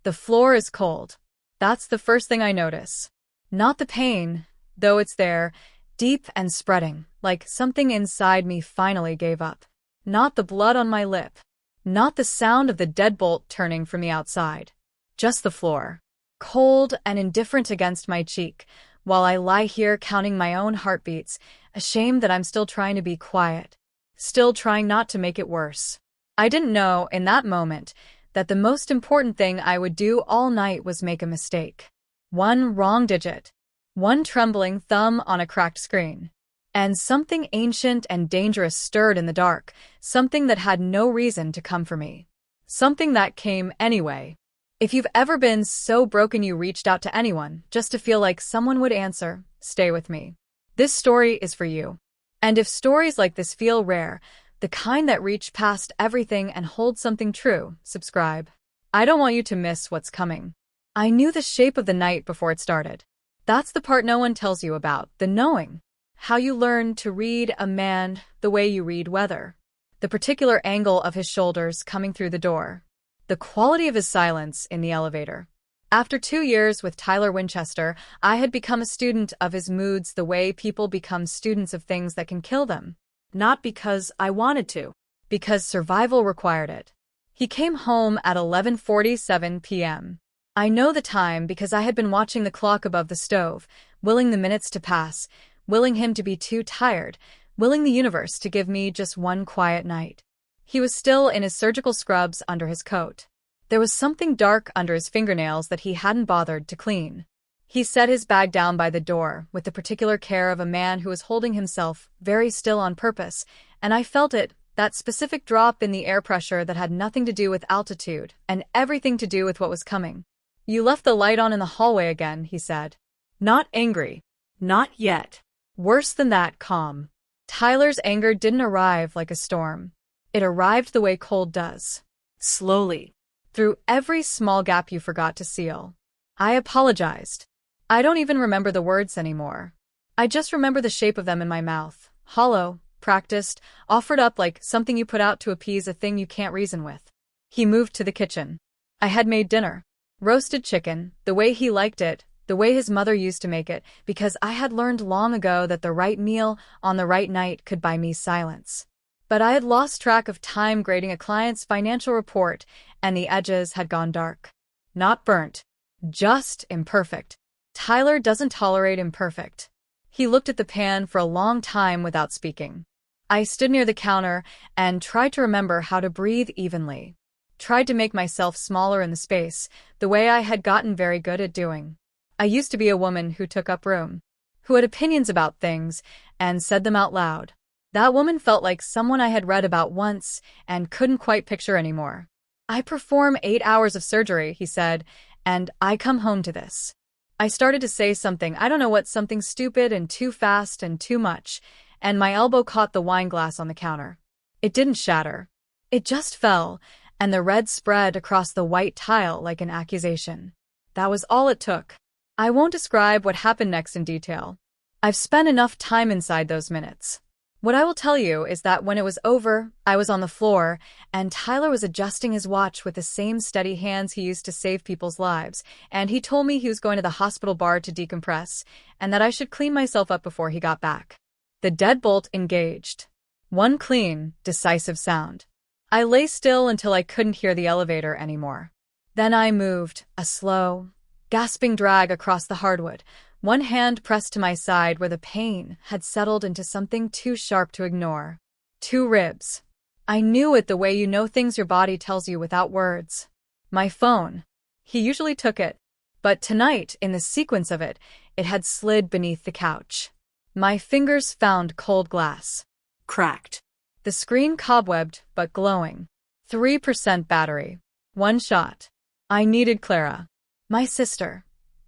The floor is cold. That's the first thing I notice. Not the pain, though it's there, deep and spreading, like something inside me finally gave up. Not the blood on my lip. Not the sound of the deadbolt turning from the outside. Just the floor. Cold and indifferent against my cheek, while I lie here counting my own heartbeats, ashamed that I'm still trying to be quiet. Still trying not to make it worse. I didn't know, in that moment, that the most important thing I would do all night was make a mistake. One wrong digit. One trembling thumb on a cracked screen. And something ancient and dangerous stirred in the dark, something that had no reason to come for me. Something that came anyway. If you've ever been so broken you reached out to anyone, just to feel like someone would answer, stay with me. This story is for you. And if stories like this feel rare, the kind that reach past everything and hold something true, subscribe. I don't want you to miss what's coming. I knew the shape of the night before it started. That's the part no one tells you about, the knowing. How you learn to read a man the way you read weather. The particular angle of his shoulders coming through the door. The quality of his silence in the elevator. After 2 years with Tyler Winchester, I had become a student of his moods the way people become students of things that can kill them. Not because I wanted to, because survival required it. He came home at 11:47 p.m. I know the time because I had been watching the clock above the stove, willing the minutes to pass, willing him to be too tired, willing the universe to give me just one quiet night. He was still in his surgical scrubs under his coat. There was something dark under his fingernails that he hadn't bothered to clean. He set his bag down by the door with the particular care of a man who was holding himself very still on purpose, and I felt it, that specific drop in the air pressure that had nothing to do with altitude and everything to do with what was coming. "You left the light on in the hallway again," he said. Not angry. Not yet. Worse than that, calm. Tyler's anger didn't arrive like a storm. It arrived the way cold does. Slowly. Through every small gap you forgot to seal. I apologized. I don't even remember the words anymore. I just remember the shape of them in my mouth. Hollow, practiced, offered up like something you put out to appease a thing you can't reason with. He moved to the kitchen. I had made dinner. Roasted chicken, the way he liked it, the way his mother used to make it, because I had learned long ago that the right meal on the right night could buy me silence. But I had lost track of time grading a client's financial report, and the edges had gone dark. Not burnt. Just imperfect. Tyler doesn't tolerate imperfect. He looked at the pan for a long time without speaking. I stood near the counter and tried to remember how to breathe evenly. Tried to make myself smaller in the space, the way I had gotten very good at doing. I used to be a woman who took up room, who had opinions about things and said them out loud. That woman felt like someone I had read about once and couldn't quite picture anymore. "I perform 8 hours of surgery," he said, "and I come home to this." I started to say something, I don't know what, something stupid and too fast and too much, and my elbow caught the wine glass on the counter. It didn't shatter. It just fell, and the red spread across the white tile like an accusation. That was all it took. I won't describe what happened next in detail. I've spent enough time inside those minutes. What I will tell you is that when it was over, I was on the floor, and Tyler was adjusting his watch with the same steady hands he used to save people's lives, and he told me he was going to the hospital bar to decompress, and that I should clean myself up before he got back. The deadbolt engaged. One clean, decisive sound. I lay still until I couldn't hear the elevator anymore. Then I moved, a slow, gasping drag across the hardwood, one hand pressed to my side where the pain had settled into something too sharp to ignore. 2 ribs. I knew it the way you know things your body tells you without words. My phone. He usually took it, but tonight, in the sequence of it, it had slid beneath the couch. My fingers found cold glass. Cracked. The screen cobwebbed but glowing. 3% battery. 1 shot. I needed Clara. My sister.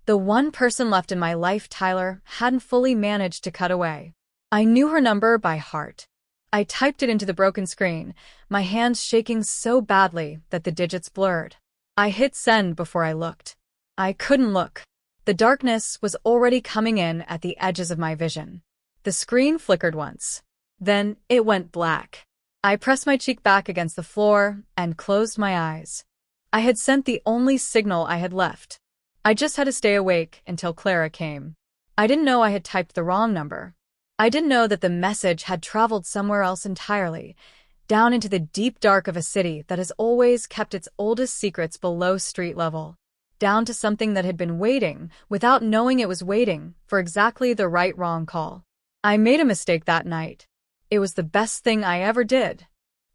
The one person left in my life Tyler hadn't fully managed to cut away. I knew her number by heart. I typed it into the broken screen, my hands shaking so badly that the digits blurred. I hit send before I looked. I couldn't look. The darkness was already coming in at the edges of my vision. The screen flickered once. Then it went black. I pressed my cheek back against the floor and closed my eyes. I had sent the only signal I had left. I just had to stay awake until Clara came. I didn't know I had typed the wrong number. I didn't know that the message had traveled somewhere else entirely, down into the deep dark of a city that has always kept its oldest secrets below street level, down to something that had been waiting, without knowing it was waiting, for exactly the right wrong call. I made a mistake that night. It was the best thing I ever did.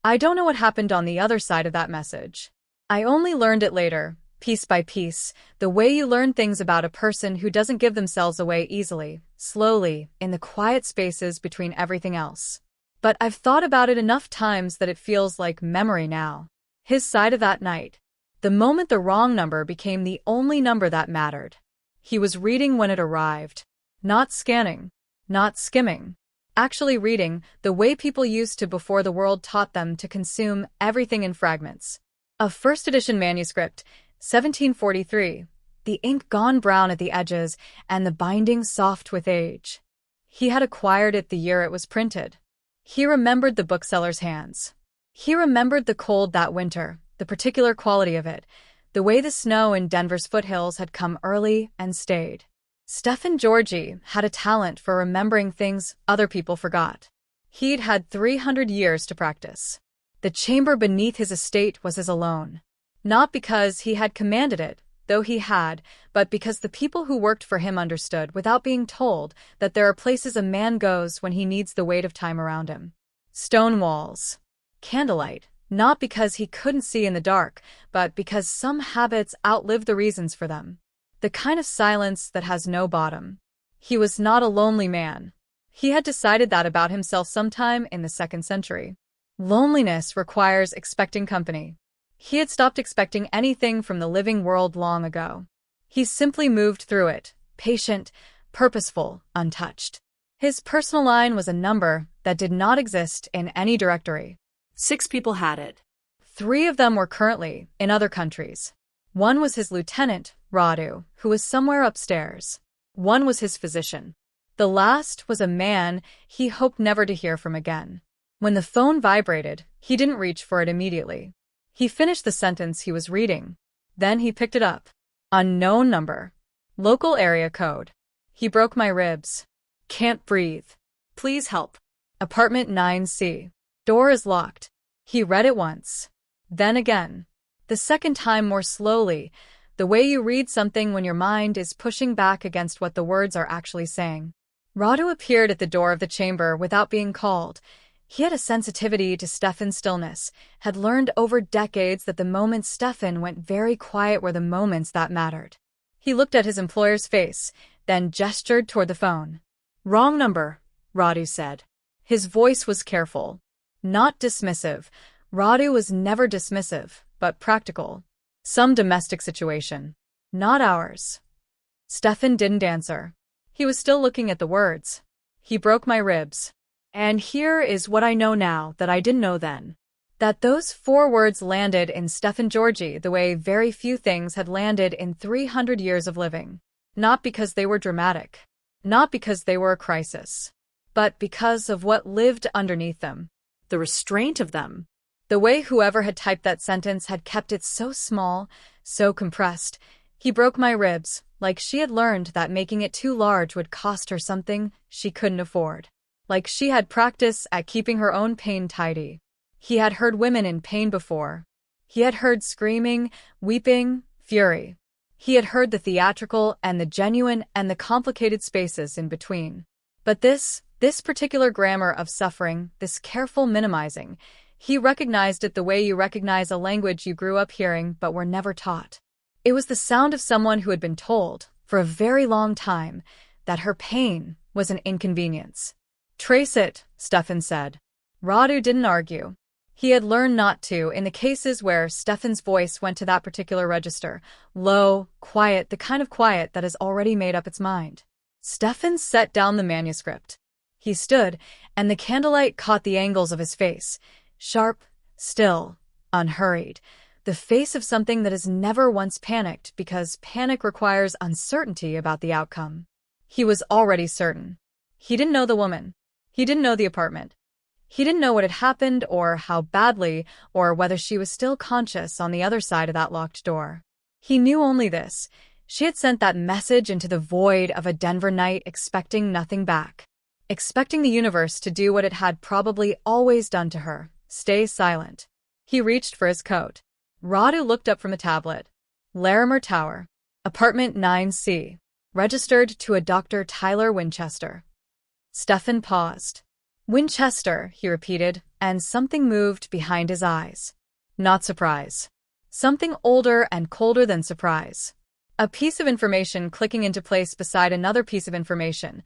I don't know what happened on the other side of that message. I only learned it later, piece by piece, the way you learn things about a person who doesn't give themselves away easily, slowly, in the quiet spaces between everything else. But I've thought about it enough times that it feels like memory now. His side of that night. The moment the wrong number became the only number that mattered. He was reading when it arrived. Not scanning. Not skimming. Actually reading, the way people used to before the world taught them to consume everything in fragments. A first edition manuscript, 1743, the ink gone brown at the edges and the binding soft with age. He had acquired it the year it was printed. He remembered the bookseller's hands. He remembered the cold that winter, the particular quality of it, the way the snow in Denver's foothills had come early and stayed. Stephen Georgi had a talent for remembering things other people forgot. He'd had 300 years to practice. The chamber beneath his estate was his alone. Not because he had commanded it, though he had, but because the people who worked for him understood, without being told, that there are places a man goes when he needs the weight of time around him. Stone walls. Candlelight. Not because he couldn't see in the dark, but because some habits outlive the reasons for them. The kind of silence that has no bottom. He was not a lonely man. He had decided that about himself sometime in the 2nd century. Loneliness requires expecting company. He had stopped expecting anything from the living world long ago. He simply moved through it, patient, purposeful, untouched. His personal line was a number that did not exist in any directory. 6 people had it. 3 of them were currently in other countries. 1 was his lieutenant, Radu, who was somewhere upstairs. 1 was his physician. The last was a man he hoped never to hear from again. When the phone vibrated, he didn't reach for it immediately. He finished the sentence he was reading. Then he picked it up. Unknown number. Local area code. He broke my ribs. Can't breathe. Please help. Apartment 9C. Door is locked. He read it once. Then again. The second time more slowly, the way you read something when your mind is pushing back against what the words are actually saying. Radu appeared at the door of the chamber without being called. He had a sensitivity to Stefan's stillness, had learned over decades that the moments Stefan went very quiet were the moments that mattered. He looked at his employer's face, then gestured toward the phone. Wrong number, Radu said. His voice was careful. Not dismissive. Radu was never dismissive, but practical. Some domestic situation. Not ours. Stefan didn't answer. He was still looking at the words. He broke my ribs. And here is what I know now that I didn't know then. That those 4 words landed in Stephen Georgi the way very few things had landed in 300 years of living. Not because they were dramatic. Not because they were a crisis. But because of what lived underneath them. The restraint of them. The way whoever had typed that sentence had kept it so small, so compressed. He broke my ribs, like she had learned that making it too large would cost her something she couldn't afford. Like she had practice at keeping her own pain tidy. He had heard women in pain before. He had heard screaming, weeping, fury. He had heard the theatrical and the genuine and the complicated spaces in between. But this particular grammar of suffering, this careful minimizing, he recognized it the way you recognize a language you grew up hearing but were never taught. It was the sound of someone who had been told, for a very long time, that her pain was an inconvenience. Trace it, Stefan said. Radu didn't argue. He had learned not to in the cases where Stefan's voice went to that particular register, low, quiet, the kind of quiet that has already made up its mind. Stefan set down the manuscript. He stood, and the candlelight caught the angles of his face, sharp, still, unhurried, the face of something that has never once panicked because panic requires uncertainty about the outcome. He was already certain. He didn't know the woman. He didn't know the apartment. He didn't know what had happened or how badly or whether she was still conscious on the other side of that locked door. He knew only this. She had sent that message into the void of a Denver night expecting nothing back. Expecting the universe to do what it had probably always done to her, stay silent. He reached for his coat. Radu looked up from a tablet. Larimer Tower. Apartment 9C. Registered to a Dr. Tyler Winchester. Stefan paused. Winchester, he repeated, and something moved behind his eyes. Not surprise. Something older and colder than surprise. A piece of information clicking into place beside another piece of information.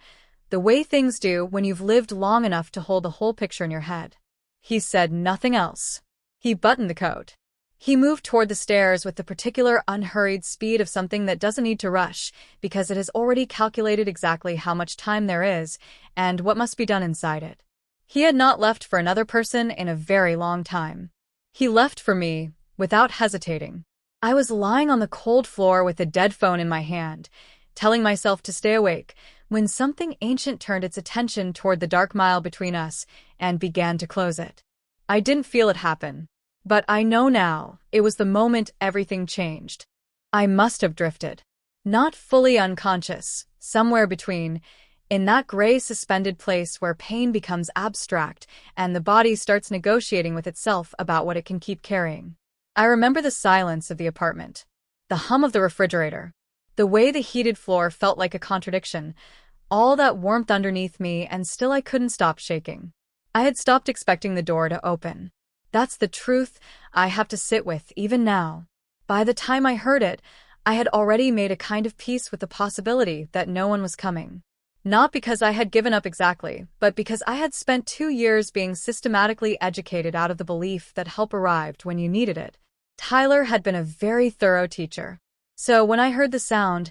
The way things do when you've lived long enough to hold the whole picture in your head. He said nothing else. He buttoned the coat. He moved toward the stairs with the particular unhurried speed of something that doesn't need to rush because it has already calculated exactly how much time there is and what must be done inside it. He had not left for another person in a very long time. He left for me, without hesitating. I was lying on the cold floor with a dead phone in my hand, telling myself to stay awake, when something ancient turned its attention toward the dark mile between us and began to close it. I didn't feel it happen, but I know now it was the moment everything changed. I must have drifted. Not fully unconscious, somewhere between, in that gray suspended place where pain becomes abstract and the body starts negotiating with itself about what it can keep carrying. I remember the silence of the apartment, the hum of the refrigerator, the way the heated floor felt like a contradiction, all that warmth underneath me, and still I couldn't stop shaking. I had stopped expecting the door to open. That's the truth I have to sit with even now. By the time I heard it, I had already made a kind of peace with the possibility that no one was coming. Not because I had given up exactly, but because I had spent 2 years being systematically educated out of the belief that help arrived when you needed it. Tyler had been a very thorough teacher. So when I heard the sound,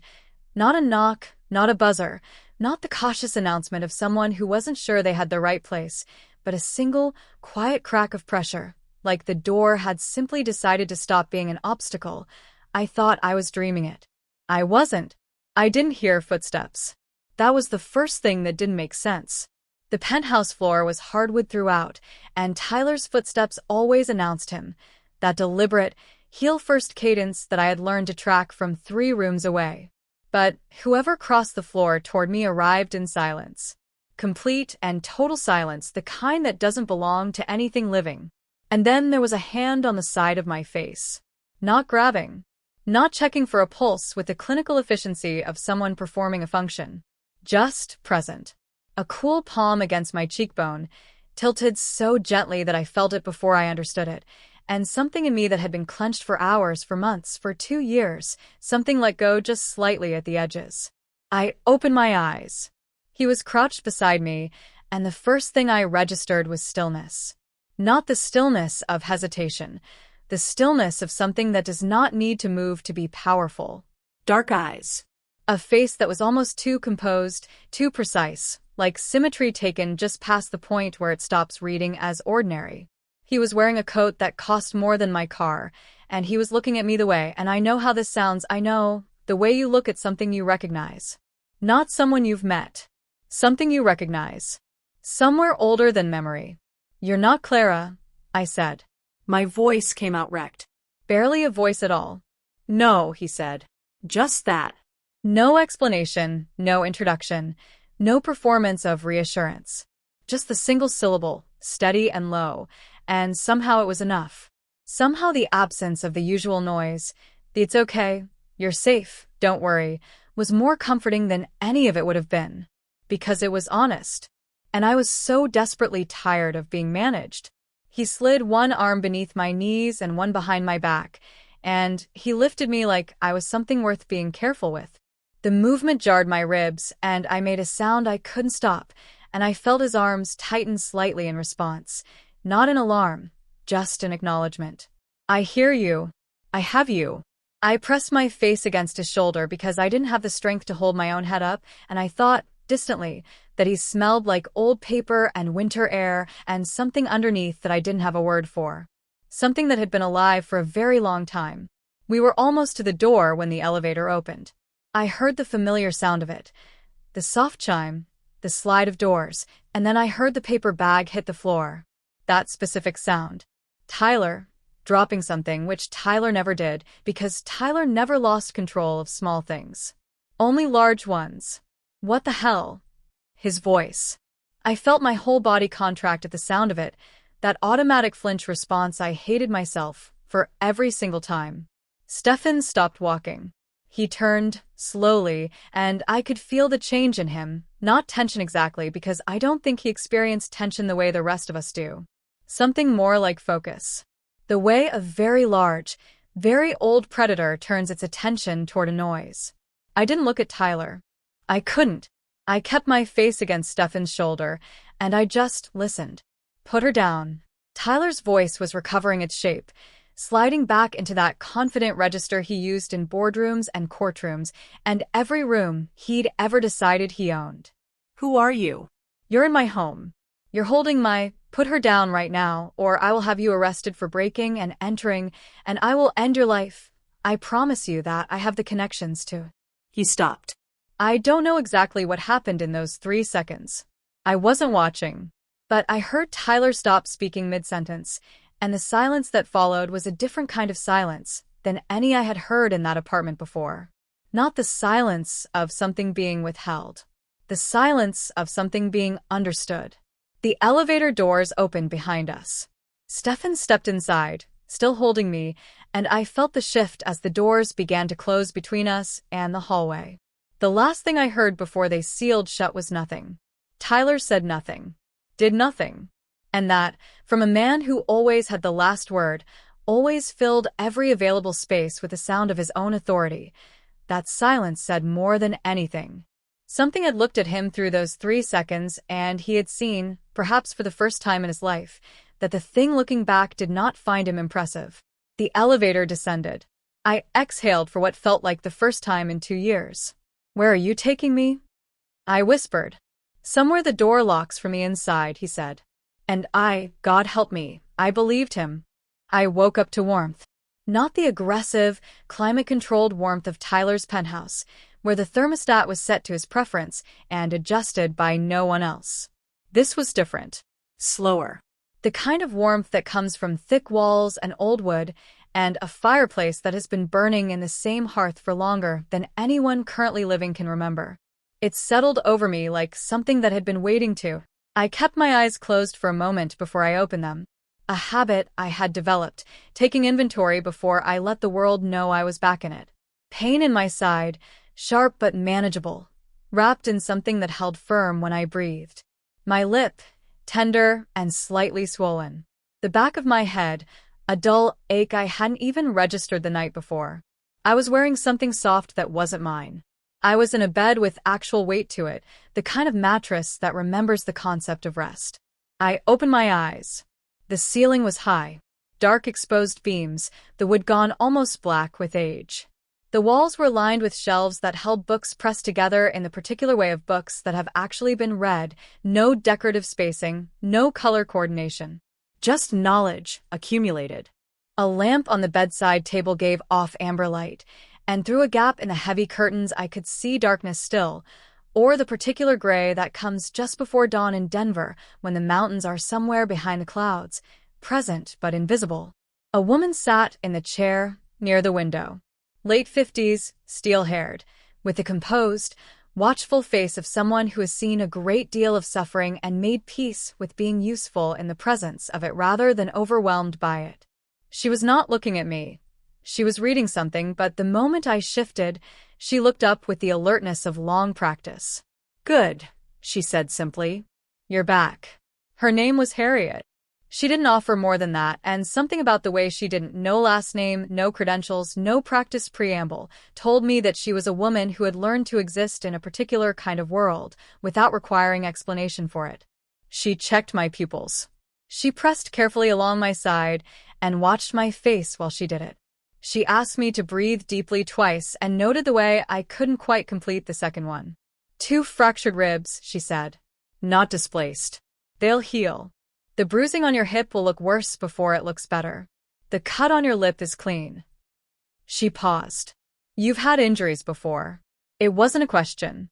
not a knock, not a buzzer, not the cautious announcement of someone who wasn't sure they had the right place, but a single, quiet crack of pressure, like the door had simply decided to stop being an obstacle, I thought I was dreaming it. I wasn't. I didn't hear footsteps. That was the first thing that didn't make sense. The penthouse floor was hardwood throughout, and Tyler's footsteps always announced him, that deliberate, heel-first cadence that I had learned to track from 3 rooms away. But whoever crossed the floor toward me arrived in silence. Complete and total silence, the kind that doesn't belong to anything living. And then there was a hand on the side of my face. Not grabbing. Not checking for a pulse with the clinical efficiency of someone performing a function. Just present. A cool palm against my cheekbone, tilted so gently that I felt it before I understood it, and something in me that had been clenched for hours, for months, for 2 years, something let go just slightly at the edges. I opened my eyes. He was crouched beside me, and the first thing I registered was stillness. Not the stillness of hesitation, the stillness of something that does not need to move to be powerful. Dark eyes. A face that was almost too composed, too precise, like symmetry taken just past the point where it stops reading as ordinary. He was wearing a coat that cost more than my car, and he was looking at me the way, and I know how this sounds, I know, the way you look at something you recognize. Not someone you've met. Something you recognize. Somewhere older than memory. You're not Clara, I said. My voice came out wrecked. Barely a voice at all. No, he said. Just that. No explanation, no introduction, no performance of reassurance. Just the single syllable, steady and low, and somehow it was enough. Somehow the absence of the usual noise, the "it's okay, you're safe, don't worry," was more comforting than any of it would have been. Because it was honest. And I was so desperately tired of being managed. He slid one arm beneath my knees and one behind my back, and he lifted me like I was something worth being careful with. The movement jarred my ribs, and I made a sound I couldn't stop, and I felt his arms tighten slightly in response. Not in alarm, just in acknowledgement. I hear you. I have you. I pressed my face against his shoulder because I didn't have the strength to hold my own head up, and I thought, distantly, that he smelled like old paper and winter air and something underneath that I didn't have a word for. Something that had been alive for a very long time. We were almost to the door when the elevator opened. I heard the familiar sound of it. The soft chime, the slide of doors, and then I heard the paper bag hit the floor. That specific sound. Tyler dropping something, which Tyler never did, because Tyler never lost control of small things. Only large ones. What the hell? His voice. I felt my whole body contract at the sound of it, that automatic flinch response I hated myself for every single time. Stefan stopped walking. He turned, slowly, and I could feel the change in him, not tension exactly, because I don't think he experienced tension the way the rest of us do. Something more like focus. The way a very large, very old predator turns its attention toward a noise. I didn't look at Tyler. I couldn't. I kept my face against Stefan's shoulder, and I just listened. Put her down. Tyler's voice was recovering its shape, sliding back into that confident register he used in boardrooms and courtrooms, and every room he'd ever decided he owned. Who are you? You're in my home. You're holding my put her down right now, or I will have you arrested for breaking and entering, and I will end your life. I promise you that I have the connections to. He stopped. I don't know exactly what happened in those 3 seconds. I wasn't watching. But I heard Tyler stop speaking mid-sentence, and the silence that followed was a different kind of silence than any I had heard in that apartment before. Not the silence of something being withheld. The silence of something being understood. The elevator doors opened behind us. Stefan stepped inside, still holding me, and I felt the shift as the doors began to close between us and the hallway. The last thing I heard before they sealed shut was nothing. Tyler said nothing. Did nothing. And that, from a man who always had the last word, always filled every available space with the sound of his own authority, that silence said more than anything. Something had looked at him through those 3 seconds, and he had seen, perhaps for the first time in his life, that the thing looking back did not find him impressive. The elevator descended. I exhaled for what felt like the first time in 2 years. Where are you taking me? I whispered. Somewhere the door locks from the inside, he said. And God help me, I believed him. I woke up to warmth. Not the aggressive, climate-controlled warmth of Tyler's penthouse, where the thermostat was set to his preference and adjusted by no one else. This was different. Slower. The kind of warmth that comes from thick walls and old wood, and a fireplace that has been burning in the same hearth for longer than anyone currently living can remember. It settled over me like something that had been waiting to. I kept my eyes closed for a moment before I opened them. A habit I had developed, taking inventory before I let the world know I was back in it. Pain in my side, sharp but manageable, wrapped in something that held firm when I breathed. My lip, tender and slightly swollen. The back of my head, a dull ache I hadn't even registered the night before. I was wearing something soft that wasn't mine. I was in a bed with actual weight to it, the kind of mattress that remembers the concept of rest. I opened my eyes. The ceiling was high. Dark exposed beams, the wood gone almost black with age. The walls were lined with shelves that held books pressed together in the particular way of books that have actually been read, no decorative spacing, no color coordination. Just knowledge, accumulated. A lamp on the bedside table gave off amber light, and through a gap in the heavy curtains I could see darkness still, or the particular gray that comes just before dawn in Denver when the mountains are somewhere behind the clouds, present but invisible. A woman sat in the chair near the window. Late 50s, steel-haired, with the composed, watchful face of someone who has seen a great deal of suffering and made peace with being useful in the presence of it rather than overwhelmed by it. She was not looking at me. She was reading something, but the moment I shifted, she looked up with the alertness of long practice. "Good," she said simply. "You're back." Her name was Harriet. She didn't offer more than that, and something about the way she didn't, no last name, no credentials, no practice preamble, told me that she was a woman who had learned to exist in a particular kind of world, without requiring explanation for it. She checked my pupils. She pressed carefully along my side and watched my face while she did it. She asked me to breathe deeply twice and noted the way I couldn't quite complete the second one. "2 fractured ribs," she said. "Not displaced. They'll heal. The bruising on your hip will look worse before it looks better. The cut on your lip is clean." She paused. "You've had injuries before." It wasn't a question.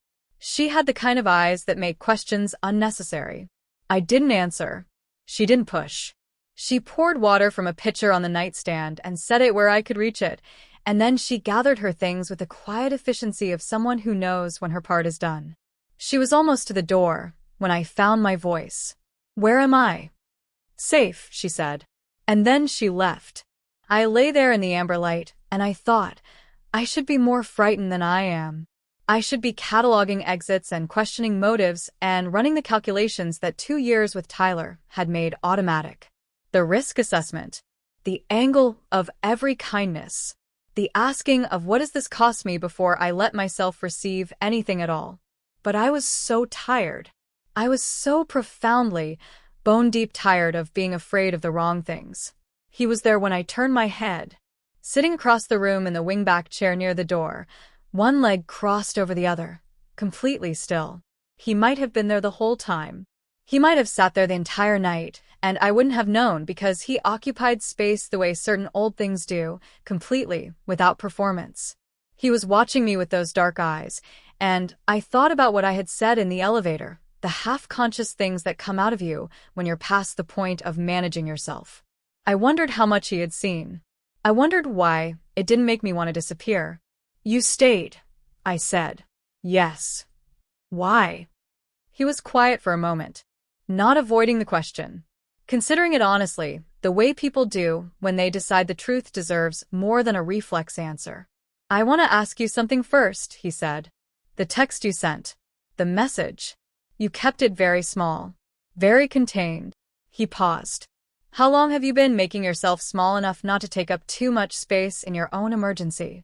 She had the kind of eyes that make questions unnecessary. I didn't answer. She didn't push. She poured water from a pitcher on the nightstand and set it where I could reach it, and then she gathered her things with the quiet efficiency of someone who knows when her part is done. She was almost to the door when I found my voice. "Where am I?" "Safe," she said. And then she left. I lay there in the amber light, and I thought, I should be more frightened than I am. I should be cataloging exits and questioning motives and running the calculations that 2 years with Tyler had made automatic. The risk assessment, the angle of every kindness, the asking of what does this cost me before I let myself receive anything at all. But I was so tired. I was so profoundly, bone-deep tired of being afraid of the wrong things. He was there when I turned my head. Sitting across the room in the wingback chair near the door, one leg crossed over the other, completely still. He might have been there the whole time. He might have sat there the entire night, and I wouldn't have known because he occupied space the way certain old things do, completely, without performance. He was watching me with those dark eyes, and I thought about what I had said in the elevator, the half-conscious things that come out of you when you're past the point of managing yourself. I wondered how much he had seen. I wondered why it didn't make me want to disappear. "You stayed," I said. "Yes." "Why?" He was quiet for a moment, not avoiding the question. Considering it honestly, the way people do when they decide the truth deserves more than a reflex answer. "I want to ask you something first," he said. "The text you sent. The message. You kept it very small. Very contained." He paused. "How long have you been making yourself small enough not to take up too much space in your own emergency?"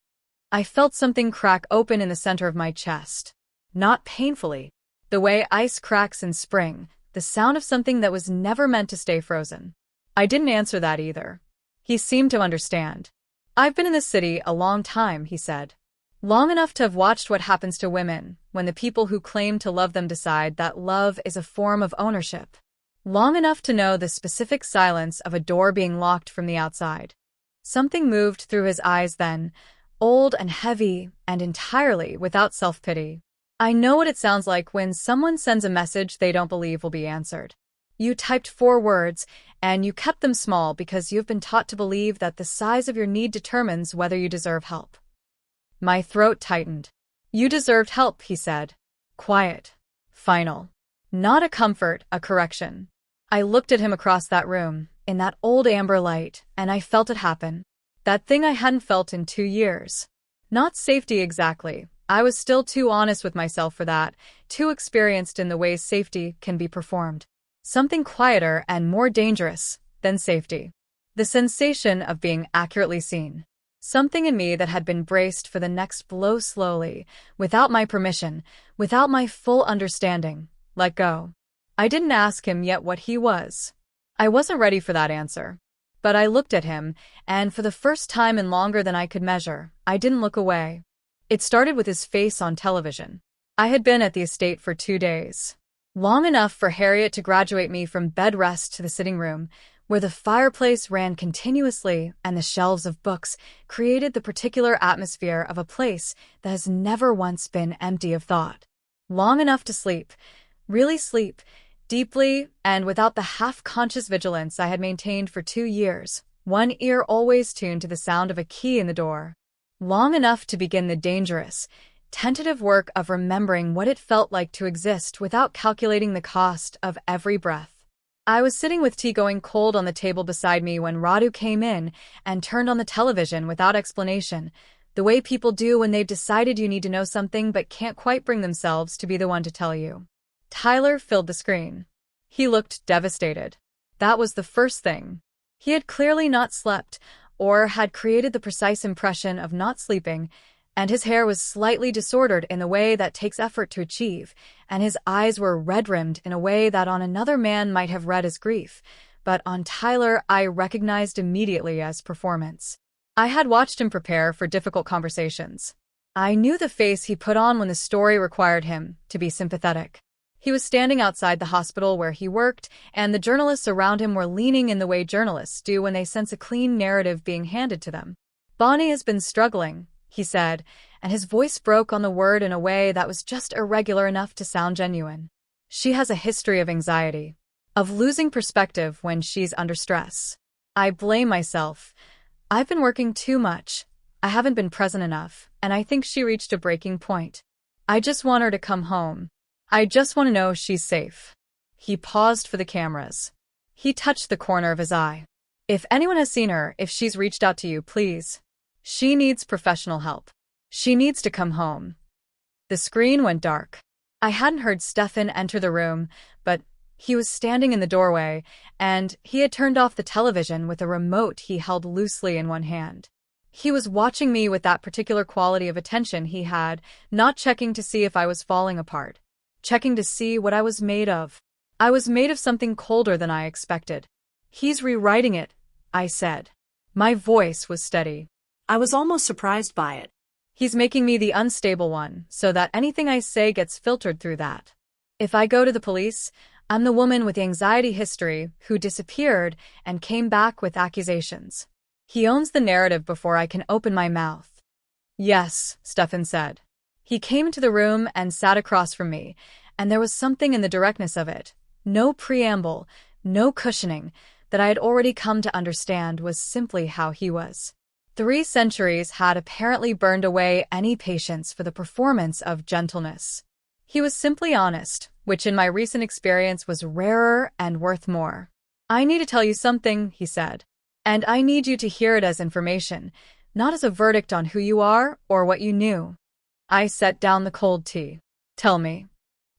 I felt something crack open in the center of my chest. Not painfully. The way ice cracks in spring, the sound of something that was never meant to stay frozen. I didn't answer that either. He seemed to understand. "I've been in the city a long time," he said. "Long enough to have watched what happens to women when the people who claim to love them decide that love is a form of ownership. Long enough to know the specific silence of a door being locked from the outside." Something moved through his eyes then, old and heavy and entirely without self-pity. "I know what it sounds like when someone sends a message they don't believe will be answered. You typed 4 words, and you kept them small because you've been taught to believe that the size of your need determines whether you deserve help." My throat tightened. "You deserved help," he said. Quiet. Final. Not a comfort, a correction. I looked at him across that room, in that old amber light, and I felt it happen. That thing I hadn't felt in 2 years. Not safety exactly. I was still too honest with myself for that, too experienced in the ways safety can be performed. Something quieter and more dangerous than safety. The sensation of being accurately seen. Something in me that had been braced for the next blow slowly, without my permission, without my full understanding, let go. I didn't ask him yet what he was. I wasn't ready for that answer. But I looked at him, and for the first time in longer than I could measure, I didn't look away. It started with his face on television. I had been at the estate for 2 days. Long enough for Harriet to graduate me from bed rest to the sitting room, where the fireplace ran continuously and the shelves of books created the particular atmosphere of a place that has never once been empty of thought. Long enough to sleep, really sleep, deeply and without the half-conscious vigilance I had maintained for 2 years, one ear always tuned to the sound of a key in the door. Long enough to begin the dangerous, tentative work of remembering what it felt like to exist without calculating the cost of every breath. I was sitting with tea going cold on the table beside me when Radu came in and turned on the television without explanation, the way people do when they've decided you need to know something but can't quite bring themselves to be the one to tell you. Tyler filled the screen. He looked devastated. That was the first thing. He had clearly not slept, or had created the precise impression of not sleeping, and his hair was slightly disordered in the way that takes effort to achieve, and his eyes were red-rimmed in a way that on another man might have read as grief, but on Tyler I recognized immediately as performance. I had watched him prepare for difficult conversations. I knew the face he put on when the story required him to be sympathetic. He was standing outside the hospital where he worked, and the journalists around him were leaning in the way journalists do when they sense a clean narrative being handed to them. Bonnie has been struggling, he said, and his voice broke on the word in a way that was just irregular enough to sound genuine. She has a history of anxiety, of losing perspective when she's under stress. I blame myself. I've been working too much. I haven't been present enough, and I think she reached a breaking point. I just want her to come home. I just want to know she's safe. He paused for the cameras. He touched the corner of his eye. If anyone has seen her, if she's reached out to you, please. She needs professional help. She needs to come home. The screen went dark. I hadn't heard Stefan enter the room, but he was standing in the doorway, and he had turned off the television with a remote he held loosely in one hand. He was watching me with that particular quality of attention he had, not checking to see if I was falling apart, checking to see what I was made of. I was made of something colder than I expected. He's rewriting it, I said. My voice was steady. I was almost surprised by it. He's making me the unstable one, so that anything I say gets filtered through that. If I go to the police, I'm the woman with the anxiety history who disappeared and came back with accusations. He owns the narrative before I can open my mouth. Yes, Stefan said. He came into the room and sat across from me, and there was something in the directness of it, no preamble, no cushioning, that I had already come to understand was simply how he was. 3 centuries had apparently burned away any patience for the performance of gentleness. He was simply honest, which in my recent experience was rarer and worth more. I need to tell you something, he said. And I need you to hear it as information, not as a verdict on who you are or what you knew. I set down the cold tea. Tell me.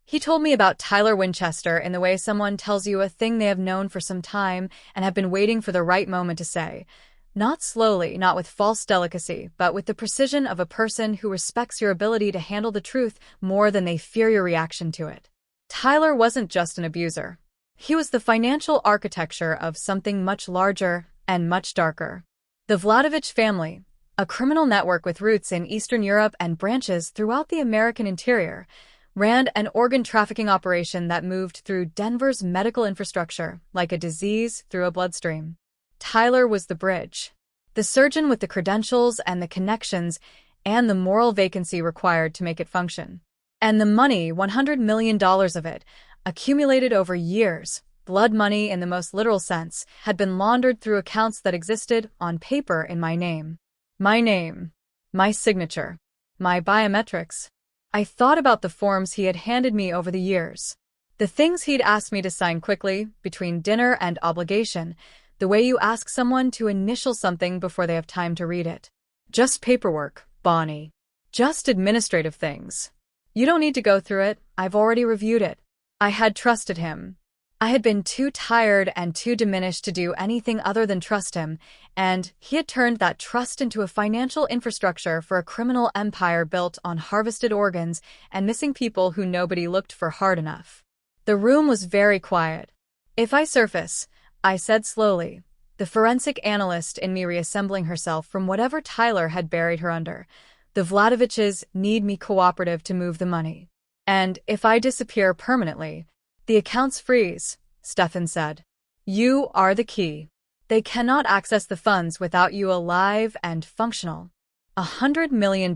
He told me about Tyler Winchester in the way someone tells you a thing they have known for some time and have been waiting for the right moment to say. Not slowly, not with false delicacy, but with the precision of a person who respects your ability to handle the truth more than they fear your reaction to it. Tyler wasn't just an abuser. He was the financial architecture of something much larger and much darker. The Vladovich family, a criminal network with roots in Eastern Europe and branches throughout the American interior, ran an organ trafficking operation that moved through Denver's medical infrastructure like a disease through a bloodstream. Tyler was the bridge, the surgeon with the credentials and the connections and the moral vacancy required to make it function. And the money, $100 million of it, accumulated over years, blood money in the most literal sense, had been laundered through accounts that existed on paper in my name. My name, my signature, my biometrics. I thought about the forms he had handed me over the years, the things he'd asked me to sign quickly, between dinner and obligation, the way you ask someone to initial something before they have time to read it. Just paperwork, Bonnie. Just administrative things. You don't need to go through it, I've already reviewed it. I had trusted him. I had been too tired and too diminished to do anything other than trust him, and he had turned that trust into a financial infrastructure for a criminal empire built on harvested organs and missing people who nobody looked for hard enough. The room was very quiet. If I surface, I said slowly, the forensic analyst in me reassembling herself from whatever Tyler had buried her under, the Vladoviches need me cooperative to move the money. And if I disappear permanently, the accounts freeze, Stefan said. You are the key. They cannot access the funds without you alive and functional. $100 million.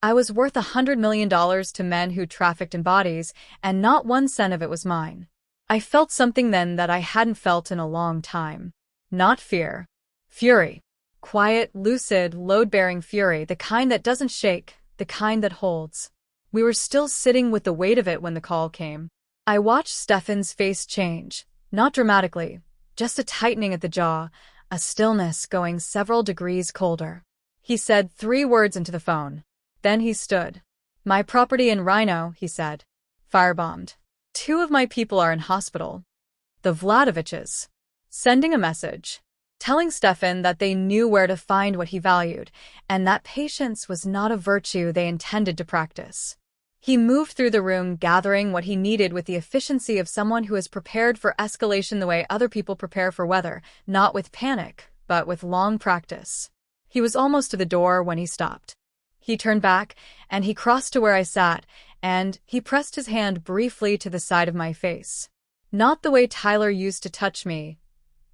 I was worth $100 million to men who trafficked in bodies, and not 1 cent of it was mine. I felt something then that I hadn't felt in a long time. Not fear. Fury. Quiet, lucid, load-bearing fury, the kind that doesn't shake, the kind that holds. We were still sitting with the weight of it when the call came. I watched Stefan's face change, not dramatically, just a tightening at the jaw, a stillness going several degrees colder. He said 3 words into the phone. Then he stood. My property in Rhino, he said. Firebombed. 2 of my people are in hospital. The Vladoviches. Sending a message. Telling Stefan that they knew where to find what he valued, and that patience was not a virtue they intended to practice. He moved through the room gathering what he needed with the efficiency of someone who is prepared for escalation the way other people prepare for weather, not with panic, but with long practice. He was almost to the door when he stopped. He turned back, and he crossed to where I sat, and he pressed his hand briefly to the side of my face. Not the way Tyler used to touch me.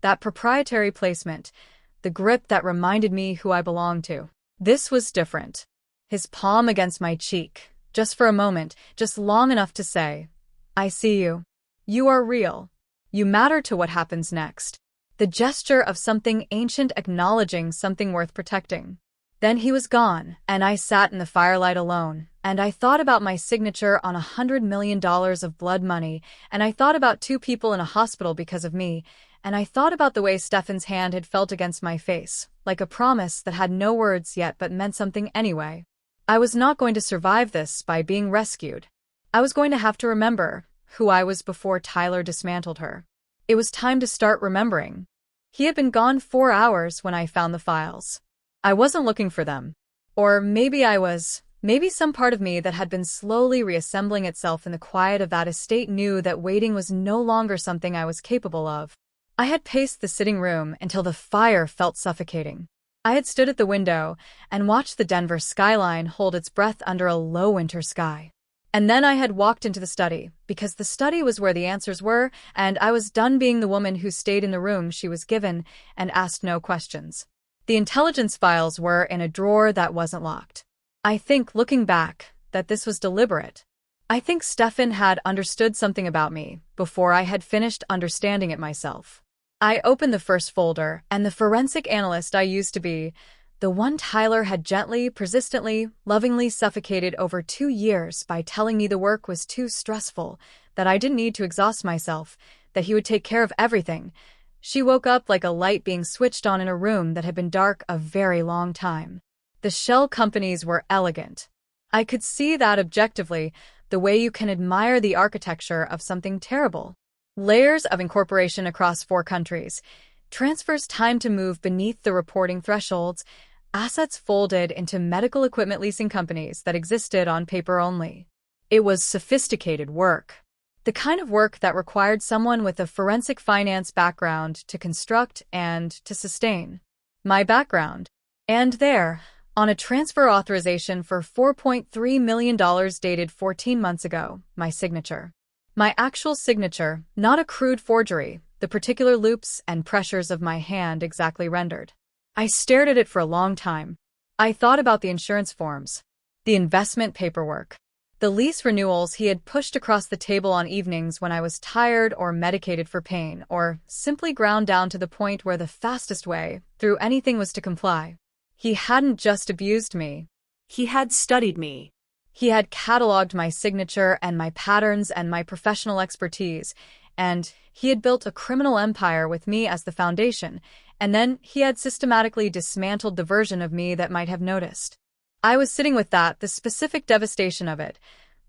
That proprietary placement, the grip that reminded me who I belonged to. This was different. His palm against my cheek, just for a moment, just long enough to say, "I see you. You are real. You matter to what happens next." The gesture of something ancient acknowledging something worth protecting. Then he was gone, and I sat in the firelight alone, and I thought about my signature on $100 million of blood money, and I thought about 2 people in a hospital because of me, and I thought about the way Stefan's hand had felt against my face, like a promise that had no words yet but meant something anyway. I was not going to survive this by being rescued. I was going to have to remember who I was before Tyler dismantled her. It was time to start remembering. He had been gone 4 hours when I found the files. I wasn't looking for them. Or maybe I was. Maybe some part of me that had been slowly reassembling itself in the quiet of that estate knew that waiting was no longer something I was capable of. I had paced the sitting room until the fire felt suffocating. I had stood at the window and watched the Denver skyline hold its breath under a low winter sky. And then I had walked into the study, because the study was where the answers were, and I was done being the woman who stayed in the room she was given and asked no questions. The intelligence files were in a drawer that wasn't locked. I think, looking back, that this was deliberate. I think Stefan had understood something about me before I had finished understanding it myself. I opened the first folder, and the forensic analyst I used to be, the one Tyler had gently, persistently, lovingly suffocated over 2 years by telling me the work was too stressful, that I didn't need to exhaust myself, that he would take care of everything. She woke up like a light being switched on in a room that had been dark a very long time. The shell companies were elegant. I could see that objectively, the way you can admire the architecture of something terrible. Layers of incorporation across 4 countries, transfers time to move beneath the reporting thresholds, assets folded into medical equipment leasing companies that existed on paper only. It was sophisticated work. The kind of work that required someone with a forensic finance background to construct and to sustain. My background. And there, on a transfer authorization for $4.3 million dated 14 months ago, my signature. My actual signature, not a crude forgery, the particular loops and pressures of my hand exactly rendered. I stared at it for a long time. I thought about the insurance forms, the investment paperwork, the lease renewals he had pushed across the table on evenings when I was tired or medicated for pain, or simply ground down to the point where the fastest way through anything was to comply. He hadn't just abused me. He had studied me. He had cataloged my signature and my patterns and my professional expertise, and he had built a criminal empire with me as the foundation, and then he had systematically dismantled the version of me that might have noticed. I was sitting with that, the specific devastation of it,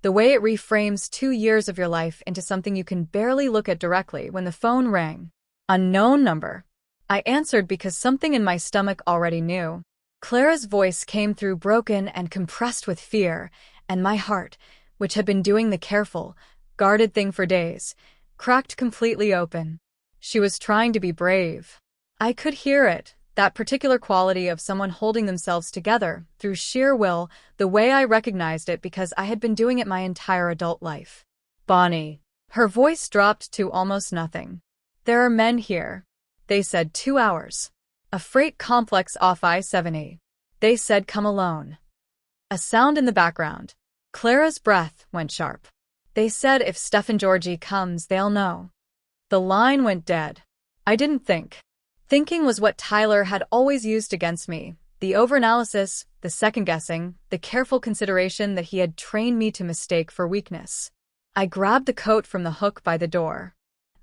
the way it reframes 2 years of your life into something you can barely look at directly when the phone rang. Unknown number. I answered because something in my stomach already knew. Clara's voice came through broken and compressed with fear, and my heart, which had been doing the careful, guarded thing for days, cracked completely open. She was trying to be brave. I could hear it, that particular quality of someone holding themselves together through sheer will, the way I recognized it because I had been doing it my entire adult life. Bonnie. Her voice dropped to almost nothing. There are men here. They said 2 hours. A freight complex off I-70. They said come alone. A sound in the background. Clara's breath went sharp. They said if Stefan Georgi comes, they'll know. The line went dead. I didn't think. Thinking was what Tyler had always used against me. The overanalysis, the second-guessing, the careful consideration that he had trained me to mistake for weakness. I grabbed the coat from the hook by the door.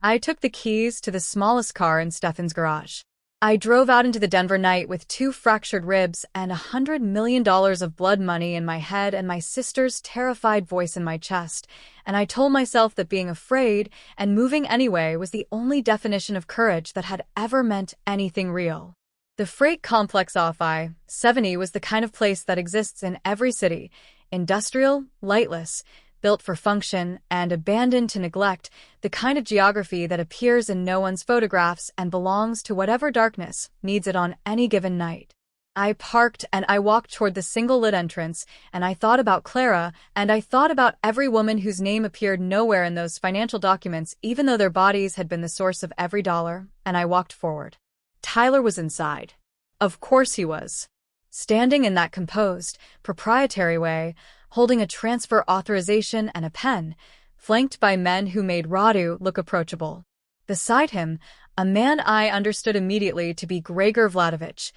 I took the keys to the smallest car in Stefan's garage. I drove out into the Denver night with 2 fractured ribs and $100 million of blood money in my head and my sister's terrified voice in my chest, and I told myself that being afraid and moving anyway was the only definition of courage that had ever meant anything real. The freight complex off I-70 was the kind of place that exists in every city, industrial, lightless, built for function, and abandoned to neglect, the kind of geography that appears in no one's photographs and belongs to whatever darkness needs it on any given night. I parked and I walked toward the single-lit entrance, and I thought about Clara, and I thought about every woman whose name appeared nowhere in those financial documents even though their bodies had been the source of every dollar, and I walked forward. Tyler was inside. Of course he was. standing in that composed, proprietary way, holding a transfer authorization and a pen, flanked by men who made Radu look approachable. Beside him, a man I understood immediately to be Gregor Vladovich,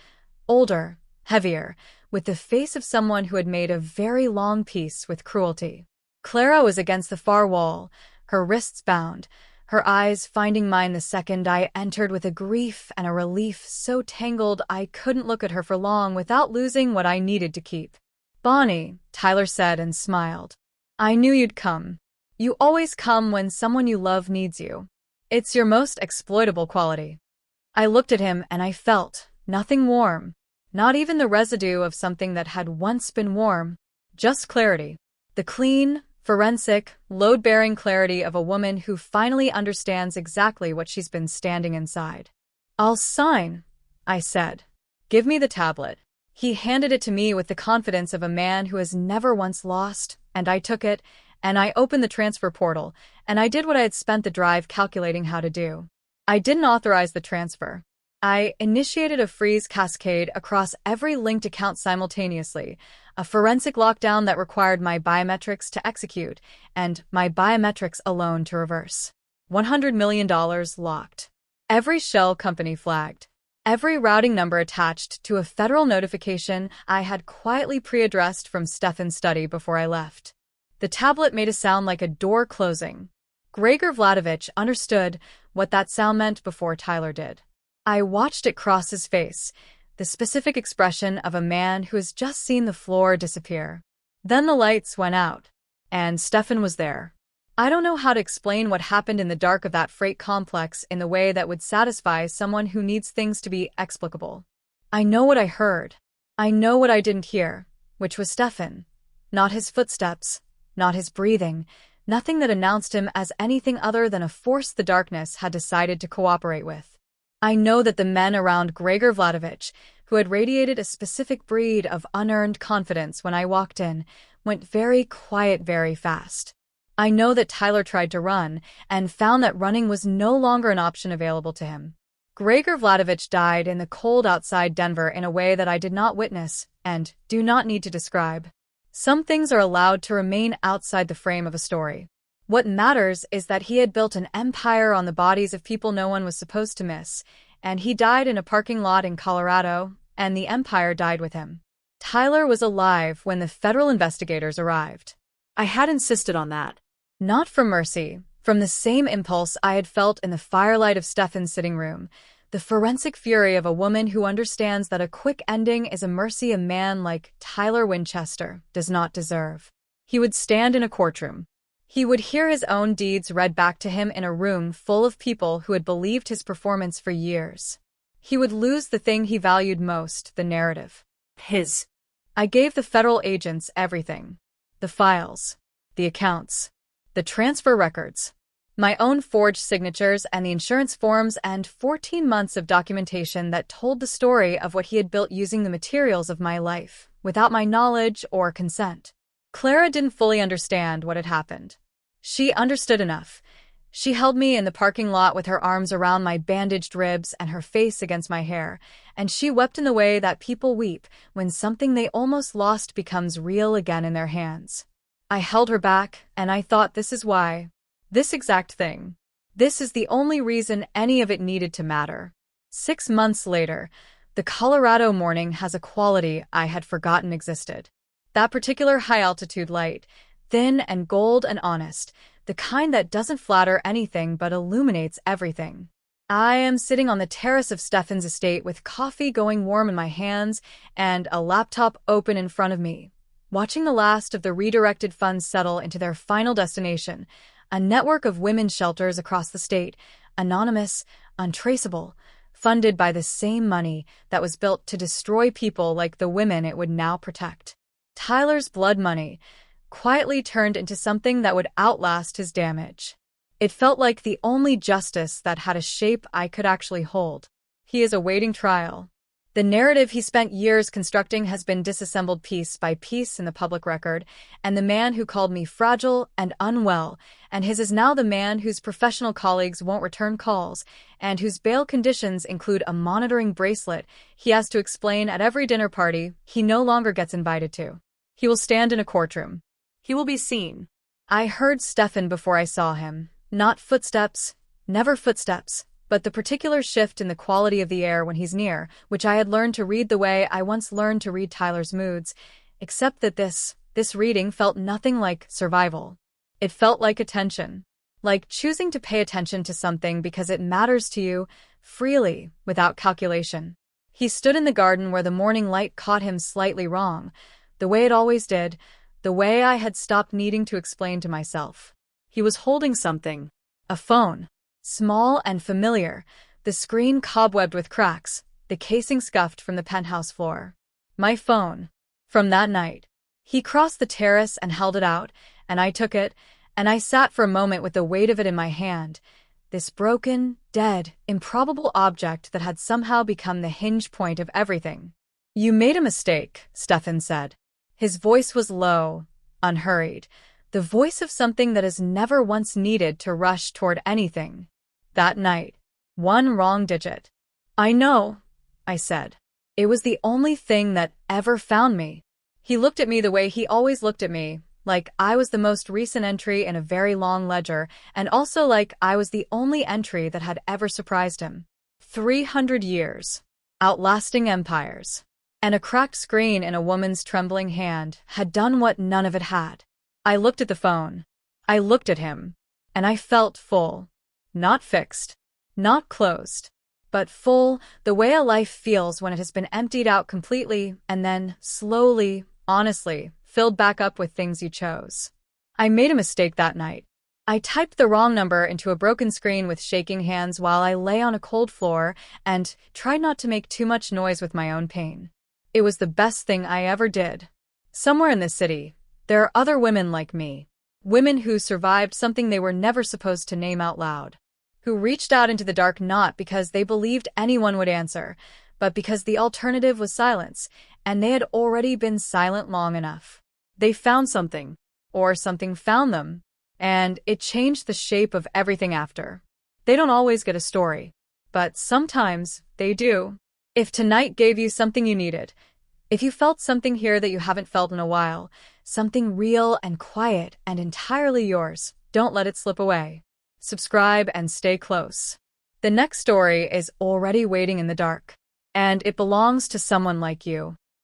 older, heavier, with the face of someone who had made a very long peace with cruelty. Clara was against the far wall, her wrists bound, her eyes finding mine the second I entered with a grief and a relief so tangled I couldn't look at her for long without losing what I needed to keep. "Bonnie," Tyler said and smiled. "I knew you'd come. You always come when someone you love needs you. It's your most exploitable quality." I looked at him and I felt nothing warm, not even the residue of something that had once been warm, just clarity. The clean, forensic, load-bearing clarity of a woman who finally understands exactly what she's been standing inside. "I'll sign," I said. "Give me the tablet." He handed it to me with the confidence of a man who has never once lost, and I took it, and I opened the transfer portal, and I did what I had spent the drive calculating how to do. I didn't authorize the transfer. I initiated a freeze cascade across every linked account simultaneously, a forensic lockdown that required my biometrics to execute, and my biometrics alone to reverse. $100 million locked. Every shell company flagged. Every routing number attached to a federal notification I had quietly pre-addressed from Stefan's study before I left. The tablet made a sound like a door closing. Gregor Vladovich understood what that sound meant before Tyler did. I watched it cross his face, the specific expression of a man who has just seen the floor disappear. Then the lights went out, and Stefan was there. I don't know how to explain what happened in the dark of that freight complex in the way that would satisfy someone who needs things to be explicable. I know what I heard. I know what I didn't hear, which was Stefan. Not his footsteps, not his breathing, nothing that announced him as anything other than a force the darkness had decided to cooperate with. I know that the men around Gregor Vladovich, who had radiated a specific breed of unearned confidence when I walked in, went very quiet very fast. I know that Tyler tried to run, and found that running was no longer an option available to him. Gregor Vladovich died in the cold outside Denver in a way that I did not witness, and do not need to describe. Some things are allowed to remain outside the frame of a story. What matters is that he had built an empire on the bodies of people no one was supposed to miss, and he died in a parking lot in Colorado, and the empire died with him. Tyler was alive when the federal investigators arrived. I had insisted on that. Not from mercy, from the same impulse I had felt in the firelight of Stefan's sitting room, the forensic fury of a woman who understands that a quick ending is a mercy a man like Tyler Winchester does not deserve. He would stand in a courtroom. He would hear his own deeds read back to him in a room full of people who had believed his performance for years. He would lose the thing he valued most, the narrative. I gave the federal agents everything. The files, the accounts, the transfer records, my own forged signatures and the insurance forms, and 14 months of documentation that told the story of what he had built using the materials of my life, without my knowledge or consent. Clara didn't fully understand what had happened. She understood enough. She held me in the parking lot with her arms around my bandaged ribs and her face against my hair, and she wept in the way that people weep when something they almost lost becomes real again in their hands. I held her back, and I thought, this is why. This exact thing. This is the only reason any of it needed to matter. 6 months later, the Colorado morning has a quality I had forgotten existed. That particular high-altitude light, thin and gold and honest, the kind that doesn't flatter anything but illuminates everything. I am sitting on the terrace of Stefan's estate with coffee going warm in my hands and a laptop open in front of me, watching the last of the redirected funds settle into their final destination, a network of women's shelters across the state, anonymous, untraceable, funded by the same money that was built to destroy people like the women it would now protect. Tyler's blood money quietly turned into something that would outlast his damage. It felt like the only justice that had a shape I could actually hold. He is awaiting trial. The narrative he spent years constructing has been disassembled piece by piece in the public record, and the man who called me fragile and unwell, and his is now the man whose professional colleagues won't return calls, and whose bail conditions include a monitoring bracelet he has to explain at every dinner party he no longer gets invited to. He will stand in a courtroom. He will be seen. I heard Stefan before I saw him. Not footsteps, never footsteps, but the particular shift in the quality of the air when he's near, which I had learned to read the way I once learned to read Tyler's moods, except that this reading felt nothing like survival. It felt like attention. Like choosing to pay attention to something because it matters to you, freely, without calculation. He stood in the garden where the morning light caught him slightly wrong, the way it always did, the way I had stopped needing to explain to myself. He was holding something. A phone. Small and familiar, the screen cobwebbed with cracks, the casing scuffed from the penthouse floor. My phone. From that night. He crossed the terrace and held it out, and I took it, and I sat for a moment with the weight of it in my hand, this broken, dead, improbable object that had somehow become the hinge point of everything. You made a mistake, Stefan said. His voice was low, unhurried, the voice of something that has never once needed to rush toward anything. That night. One wrong digit. I know, I said. It was the only thing that ever found me. He looked at me the way he always looked at me, like I was the most recent entry in a very long ledger, and also like I was the only entry that had ever surprised him. 300 years. Outlasting empires. And a cracked screen in a woman's trembling hand had done what none of it had. I looked at the phone. I looked at him. And I felt full. Not fixed. Not closed. But full, the way a life feels when it has been emptied out completely and then, slowly, honestly, filled back up with things you chose. I made a mistake that night. I typed the wrong number into a broken screen with shaking hands while I lay on a cold floor and tried not to make too much noise with my own pain. It was the best thing I ever did. Somewhere in this city, there are other women like me. Women who survived something they were never supposed to name out loud. Who reached out into the dark not because they believed anyone would answer, but because the alternative was silence, and they had already been silent long enough. They found something, or something found them, and it changed the shape of everything after. They don't always get a story, but sometimes they do. If tonight gave you something you needed, if you felt something here that you haven't felt in a while, something real and quiet and entirely yours, don't let it slip away. Subscribe and stay close. The next story is already waiting in the dark, and it belongs to someone like you.